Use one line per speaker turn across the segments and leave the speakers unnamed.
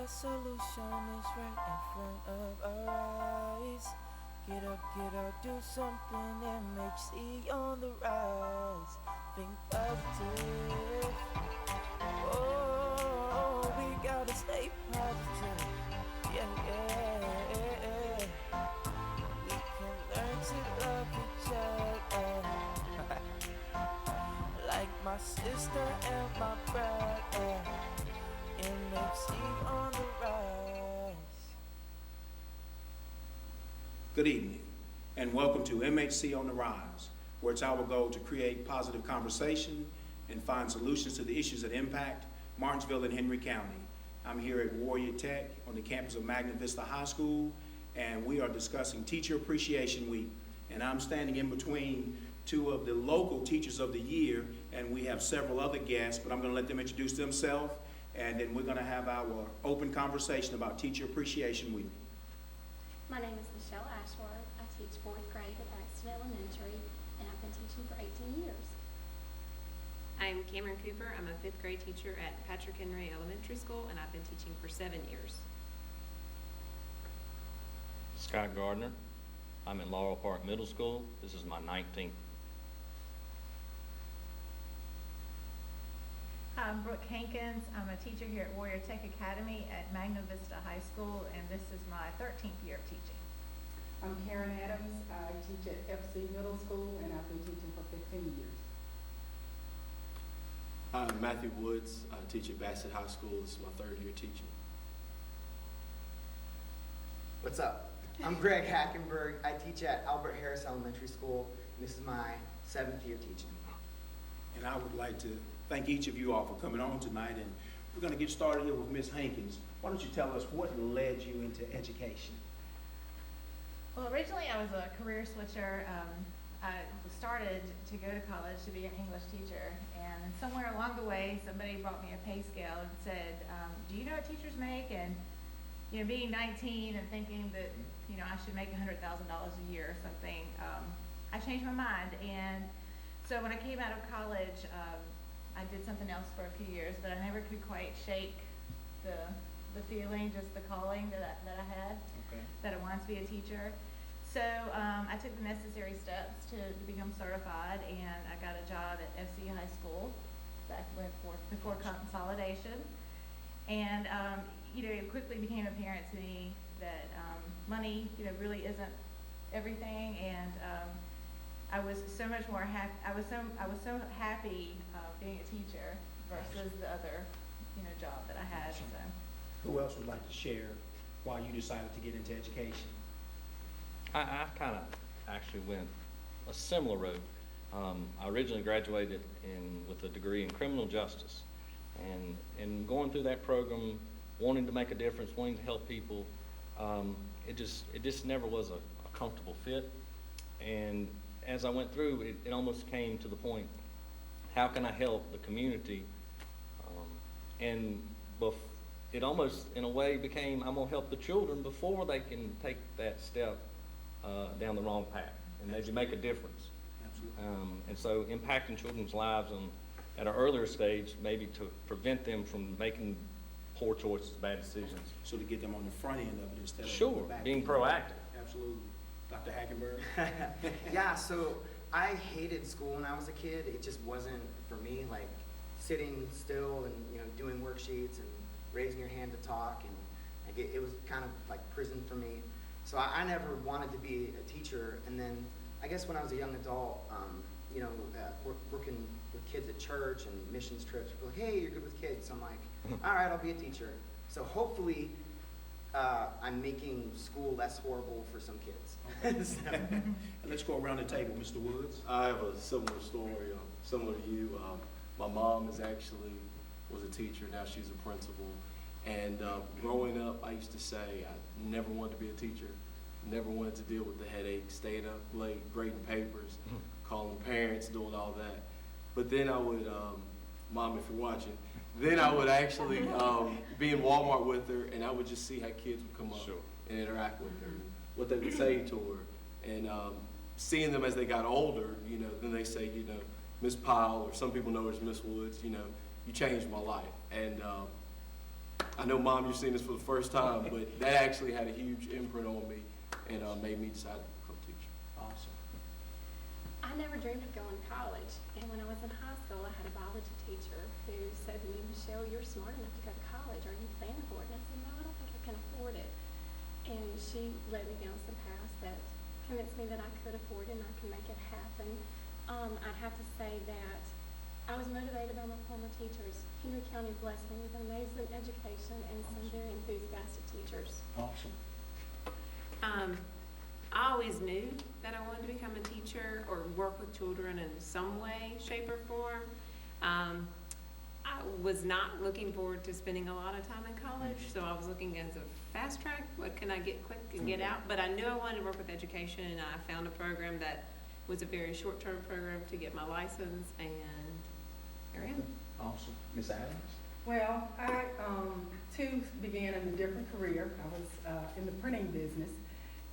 The solution is right in front of our eyes. Get up, do something. MHC on the rise. Think positive. Oh, we gotta stay positive. Yeah, yeah. We can learn to love each other. Like my sister and my brother. MHC on the rise.
Good evening, and welcome to MHC on the Rise, where it's our goal to create positive conversation and find solutions to the issues that impact Martinsville and Henry County. I'm here at Warrior Tech on the campus of Magna Vista High School, and we are discussing Teacher Appreciation Week. And I'm standing in between two of the local Teachers of the Year, and we have several other guests, but I'm going to let them introduce themselves, and then we're going to have our open conversation about Teacher Appreciation Week.
My name is Michelle Ashworth. I teach 4th grade at Axton Elementary, and I've been teaching for 18 years.
I'm Cameron Cooper. I'm a 5th grade teacher at Patrick Henry Elementary School, and I've been teaching for 7 years.
Scott Gardner. I'm in Laurel Park Middle School. This is my 19th.
I'm Brooke Hankins. I'm a teacher here at Warrior Tech Academy at Magna Vista High School, and this is my 13th year of teaching.
I'm Karen Adams. I teach at FC Middle School, and I've been teaching for 15 years.
I'm Matthew Woods. I teach at Bassett High School. This is my 3rd year teaching.
What's up? I'm Greg Hackenberg. I teach at Albert Harris Elementary School. And this is my 7th year teaching.
And I would like to thank each of you all for coming on tonight, and we're going to get started here with Ms. Hankins. Why don't you tell us what led you into education?
Well, originally I was a career switcher. I started to go to college to be an English teacher, and somewhere along the way somebody brought me a pay scale and said, do you know what teachers make? And being 19 and thinking that I should make $100,000 a year or something, I changed my mind. And so when I came out of college, I did something else for a few years, but I never could quite shake the feeling, just the calling that I had, that I wanted to be a teacher. So I took the necessary steps to become certified, and I got a job at FC High School back before consolidation. And it quickly became apparent to me that money really isn't everything, and I was so much more happy. I was so happy being a teacher versus the other job that I had. So.
Who else would like to share why you decided to get into education?
I kind of actually went a similar road. I originally graduated with a degree in criminal justice, and going through that program, wanting to make a difference, wanting to help people, it just never was a comfortable fit. And as I went through, it almost came to the point, how can I help the community? It almost, in a way, became, I'm going to help the children before they can take that step down the wrong path and maybe make a difference.
Absolutely.
And so impacting children's lives at an earlier stage, maybe to prevent them from making poor choices, bad decisions.
So to get them on the front end of it instead of
Sure,
the back
being
end.
proactive.
Absolutely. Dr. Hackenberg?
Yeah, so I hated school when I was a kid. It just wasn't for me, like sitting still and doing worksheets and raising your hand to talk, and like it was kind of like prison for me. So I never wanted to be a teacher. And then I guess when I was a young adult, working with kids at church and missions trips, people were like, hey, you're good with kids. So I'm like, all right, I'll be a teacher. So hopefully I'm making school less horrible for some kids. So.
And let's go around the table. Mr. Woods?
I have a similar story, similar to you. My mom was a teacher. Now she's a principal. And growing up, I used to say I never wanted to be a teacher. Never wanted to deal with the headaches, staying up late, grading papers, calling parents, doing all that. But then I would, Mom, if you're watching, then I would actually be in Walmart with her, and I would just see how kids would come up and interact with her, what they would say to her. And seeing them as they got older, then they say, Miss Powell, or some people know her as Miss Woods, you changed my life. And I know, Mom, you're seeing this for the first time, but that actually had a huge imprint on me and made me decide to become a teacher.
Awesome.
I never dreamed of going to college, and when I was in high school, I had a biology teacher who said to me, Michelle, you're smart enough to go to college. Are you planning for it? And I said, no, I don't think I can afford it. And she led me down some paths that convinced me that I could afford it and I could make it happen. I'd have to say that I was motivated by my former teachers. Henry County blessed me with amazing education and some very enthusiastic teachers.
Awesome.
I always knew that I wanted to become a teacher or work with children in some way, shape, or form. I was not looking forward to spending a lot of time in college, so I was looking as a fast track, what can I get quick and get out? But I knew I wanted to work with education, and I found a program that was a very short-term program to get my license, and here I am.
Awesome. Ms. Adams?
Well, I, too, began in a different career. I was in the printing business,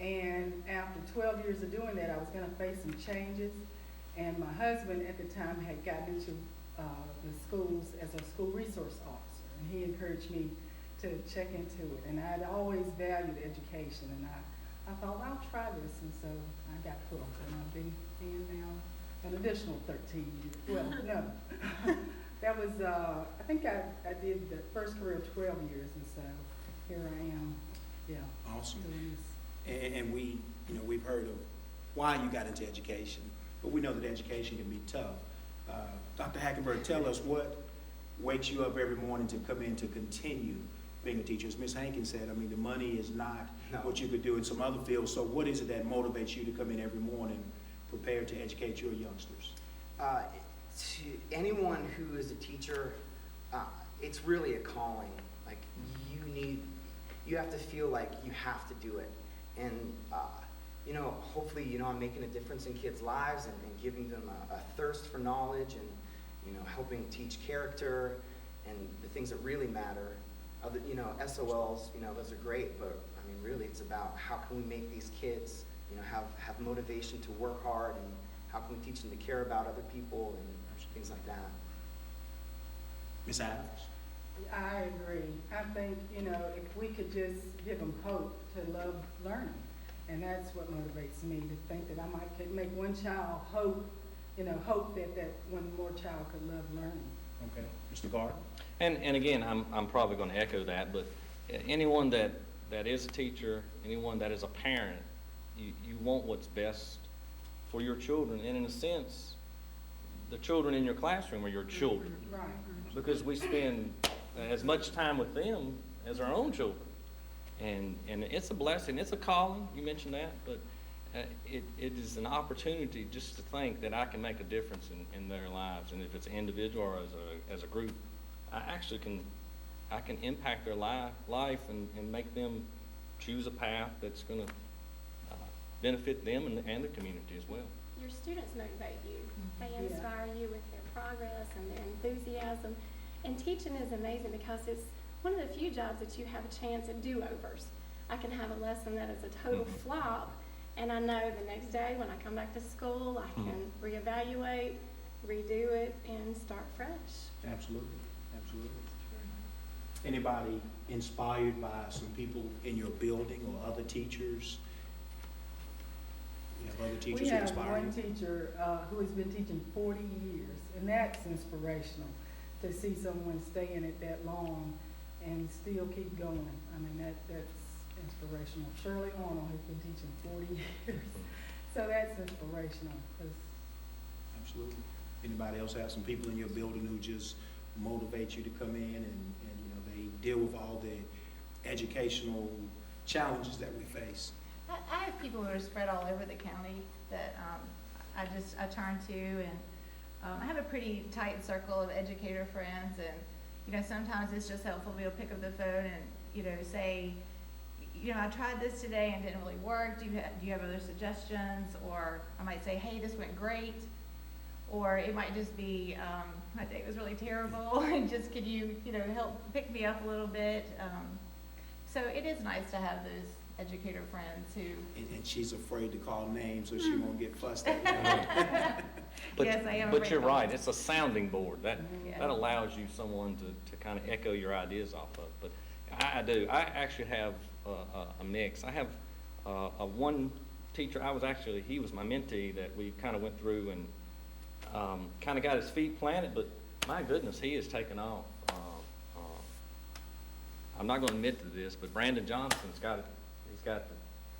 and after 12 years of doing that, I was gonna face some changes, and my husband at the time had gotten into the schools as a school resource officer, and he encouraged me to check into it, and I'd always valued education, and I thought, well, I'll try this, and so I got hooked, and I've been in now an additional 13 years. Well, no. That was, I think I did the first career of 12 years, and so here I am, yeah.
Awesome.
doing this.
And we, we've heard of why you got into education, but we know that education can be tough. Dr. Hackenberg, tell us what wakes you up every morning to come in to continue being a teacher. As Ms. Hankins said, I mean, the money is not what you could do in some other fields, so what is it that motivates you to come in every morning prepared to educate your youngsters?
To anyone who is a teacher, it's really a calling. Like, you have to feel like you have to do it. And, hopefully, I'm making a difference in kids' lives and giving them a thirst for knowledge and, helping teach character and the things that really matter. SOLs, those are great, but, I mean, really, it's about how can we make these kids, have motivation to work hard, and how can we teach them to care about other people and things like that.
Ms. Adams?
I agree. I think, if we could just give them hope to love learning, and that's what motivates me, to think that could make one child hope that one more child could love learning.
Okay. Mr. Gardner?
And again, I'm probably going to echo that, but anyone that is a teacher, anyone that is a parent, you want what's best for your children, and in a sense, the children in your classroom are your children.
Right.
Because we spend as much time with them as our own children. And it's a blessing, it's a calling, you mentioned that, but it is an opportunity just to think that I can make a difference in their lives. And if it's an individual or as a group, I can impact their life and make them choose a path that's going to benefit them and the community as well.
Your students motivate you. They inspire you with their progress and their enthusiasm. And teaching is amazing because it's one of the few jobs that you have a chance at do-overs. I can have a lesson that is a total flop, and I know the next day when I come back to school, I can reevaluate, redo it, and start fresh.
Absolutely. Absolutely. Anybody inspired by some people in your building or other teachers? You have other teachers who inspire you?
We have one teacher who has been teaching 40 years, and that's inspirational to see someone stay in it that long and still keep going. I mean, that's inspirational. Shirley Arnold has been teaching 40 years, so that's inspirational.
Absolutely. Anybody else have some people in your building who just motivate you to come in and they deal with all the educational challenges that we face?
I have people who are spread all over the county that I turn to, and I have a pretty tight circle of educator friends, and sometimes it's just helpful to be able to pick up the phone and say, I tried this today and didn't really work. Do you have other suggestions? Or I might say, hey, this went great. Or it might just be, my day was really terrible, and just could you help pick me up a little bit. So it is nice to have those educator friends who.
And she's afraid to call names so she won't get fussed at.
But,
yes, I am.
But you're right, it's a sounding board. That allows you someone to kind of echo your ideas off of. But I do. I actually have a mix. I have a one teacher, he was my mentee that we kind of went through and kind of got his feet planted, but my goodness, he has taken off. I'm not going to admit to this, but Brandon Johnson's got the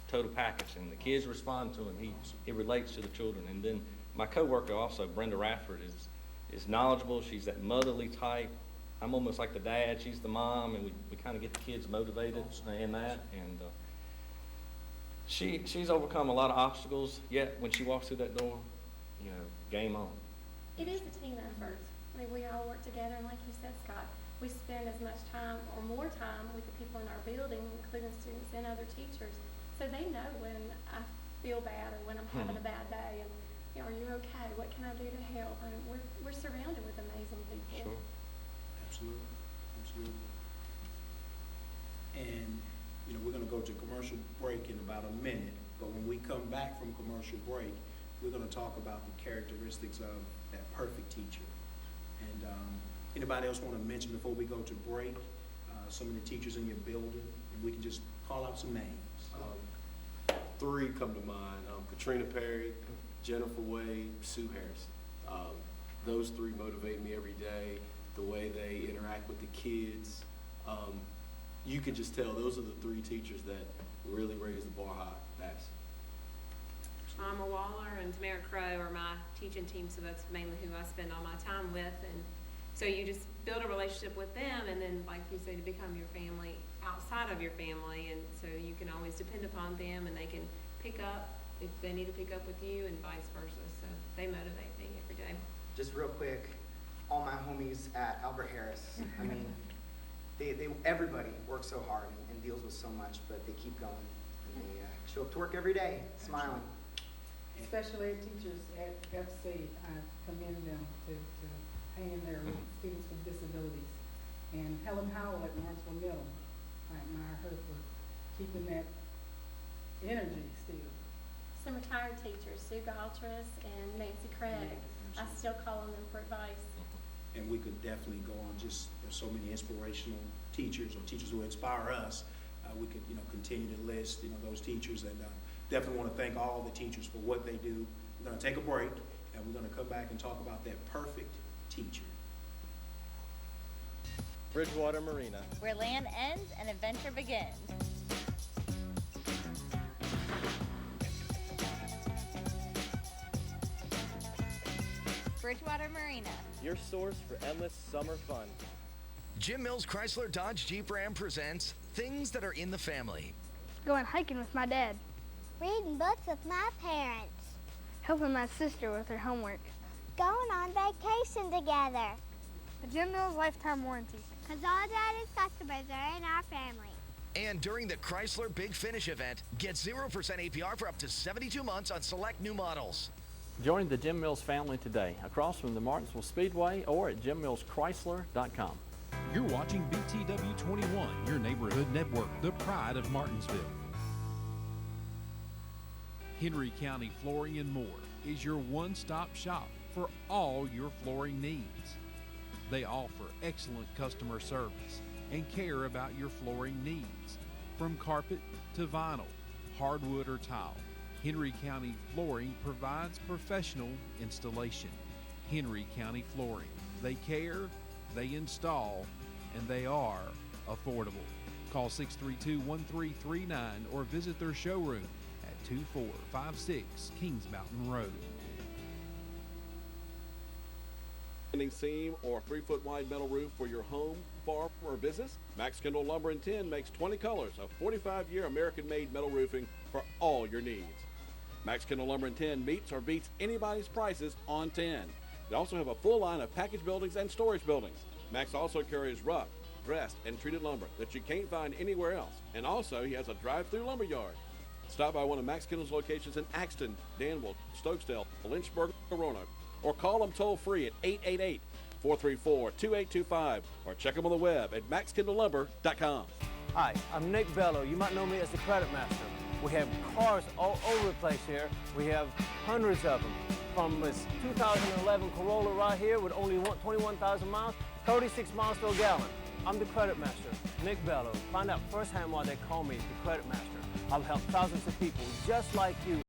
total package, and the kids respond to him. He relates to the children. And then my coworker also, Brenda Rafford, is knowledgeable. She's that motherly type. I'm almost like the dad. She's the mom, and we kind of get the kids motivated in that. And she's overcome a lot of obstacles. Yet when she walks through that door, you know, game on.
It is a team effort. I mean, we all work together, and like you said, Scott, we spend as much time or more time with the people in our building, including students and other teachers. So they know when I feel bad or when I'm having a bad day, and you know, are you okay? What can I do to help? I mean, we're surrounded with amazing people.
Sure.
Absolutely, absolutely. And, you know, we're gonna go to commercial break in about a minute, but when we come back from commercial break, we're gonna talk about the characteristics of that perfect teacher. And anybody else wanna mention before we go to break, some of the teachers in your building, and we can just call out some names.
Three come to mind: Katrina Perry, Jennifer Wade, Sue Harrison. Those three motivate me every day. The way they interact with the kids, you can just tell those are the three teachers that really raise the bar high. That's
Mama Waller and Tamara Crow are my teaching team, so that's mainly who I spend all my time with. And so you just build a relationship with them, and then, like you say, to become your family outside of your family. And so you can always depend upon them, and they can pick up if they need to pick up with you, and vice versa. So they motivate me every day.
Just real quick, all my homies at Albert Harris, I mean, everybody works so hard and deals with so much, but they keep going. And they show up to work every day, smiling.
Special ed teachers at FC, I commend them to hang in there with students with disabilities. And Helen Howell at Lawrenceville Middle, I admire her for keeping that energy still.
Some retired teachers, Sue Galtris and Nancy Craig. I still call on them for advice.
And we could definitely go on, just, there's so many inspirational teachers or teachers who inspire us. We could, you know, continue to list, you know, those teachers, and definitely want to thank all the teachers for what they do. We're going to take a break, and we're going to come back and talk about that perfect teacher.
Bridgewater Marina,
where land ends and adventure begins. Bridgewater Marina,
your source for endless summer fun.
Jim Mills Chrysler Dodge Jeep Ram presents Things That Are in the Family.
Going hiking with my dad.
Reading books with my parents.
Helping my sister with her homework.
Going on vacation together.
A Jim Mills lifetime warranty.
Because all Daddy's customers are in our family.
And during the Chrysler Big Finish event, get 0% APR for up to 72 months on select new models.
Join the Jim Mills family today, across from the Martinsville Speedway or at jimmillschrysler.com.
You're watching BTW 21, your neighborhood network, the pride of Martinsville. Henry County Flooring and More is your one-stop shop for all your flooring needs. They offer excellent customer service and care about your flooring needs. From carpet to vinyl, hardwood or tile, Henry County Flooring provides professional installation. Henry County Flooring. They care, they install, and they are affordable. Call 632-1339 or visit their showroom at 2456 Kings Mountain Road.
Standing seam or 3-foot wide metal roof for your home, farm, or business? Max Kendall Lumber and Tin makes 20 colors of 45-year American-made metal roofing for all your needs. Max Kendall Lumber and Tin meets or beats anybody's prices on tin. They also have a full line of package buildings and storage buildings. Max also carries rough, dressed, and treated lumber that you can't find anywhere else. And also, he has a drive-through lumber yard. Stop by one of Max Kendall's locations in Axton, Danville, Stokesdale, Lynchburg, or Roanoke. Or call them toll-free at 888-434-2825. Or check them on the web at maxkendalllumber.com.
Hi, I'm Nick Bello. You might know me as the Credit Master. We have cars all over the place here. We have hundreds of them. From this 2011 Corolla right here with only 21,000 miles, 36 miles to a gallon. I'm the Credit Master, Nick Bello. Find out firsthand why they call me the Credit Master. I've helped thousands of people just like you